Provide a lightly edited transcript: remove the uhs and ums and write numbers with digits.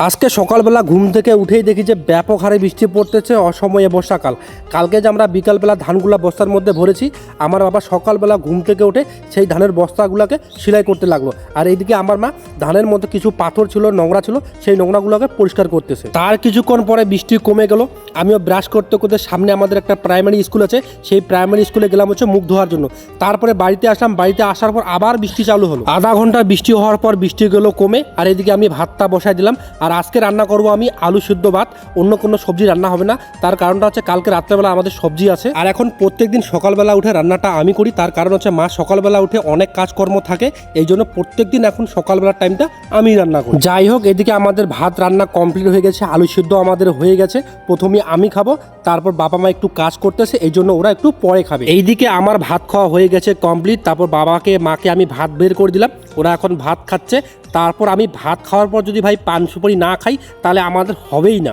আজকে সকালবেলা ঘুম থেকে উঠেই দেখি যে ব্যাপক হারে বৃষ্টি পড়তেছে, অসময়ে বর্ষাকাল। কালকে যে আমরা বিকালবেলা ধানগুলা বস্তার মধ্যে ভরেছি, আমার বাবা সকালবেলা ঘুম থেকে উঠে সেই ধানের বস্তাগুলোকে সেলাই করতে লাগলো। আর এইদিকে আমার মা ধানের মধ্যে কিছু পাথর ছিল, নোংরা ছিল, সেই নোংরাগুলোকে পরিষ্কার করতেছে। তার কিছুক্ষণ পরে বৃষ্টি কমে গেল। আমিও ব্রাশ করতে করতে সামনে আমাদের একটা প্রাইমারি স্কুল আছে, সেই প্রাইমারি স্কুলে গেলাম হচ্ছে মুখ ধোয়ার জন্য। তারপরে বাড়িতে আসলাম, বাড়িতে আসার পর আবার বৃষ্টি চালু হলো। আধা ঘন্টা বৃষ্টি হওয়ার পর বৃষ্টি গেল কমে। আর এদিকে আমি ভাতটা বসাই দিলাম। আর আজকে রান্না করব আমি আলু সিদ্ধ ভাত, অন্য কোনো সবজি রান্না হবে না। তার কারণটা হচ্ছে কালকে রাত্রেবেলা আমাদের সবজি আছে। আর এখন প্রত্যেকদিন সকালবেলা উঠে রান্নাটা আমি করি, তার কারণ হচ্ছে মা সকালবেলা উঠে অনেক কাজকর্ম থাকে, এই জন্য প্রত্যেকদিন এখন সকালবেলার টাইমটা আমি রান্না করি। যাই হোক, এদিকে আমাদের ভাত রান্না কমপ্লিট হয়ে গেছে, আলু সিদ্ধ আমাদের হয়ে গেছে। প্রথমে আমি খাবো, তারপর বাবা মা একটু কাজ করতেছে, এই জন্য ওরা একটু পরে খাবে। এইদিকে আমার ভাত খাওয়া হয়ে গেছে কমপ্লিট। তারপর বাবাকে মাকে আমি ভাত বের করে দিলাম, ওরা এখন ভাত খাচ্ছে। তারপর আমি ভাত খাওয়ার পর যদি ভাই পান সুপারি না খাই তাহলে আমাদের হবেই না।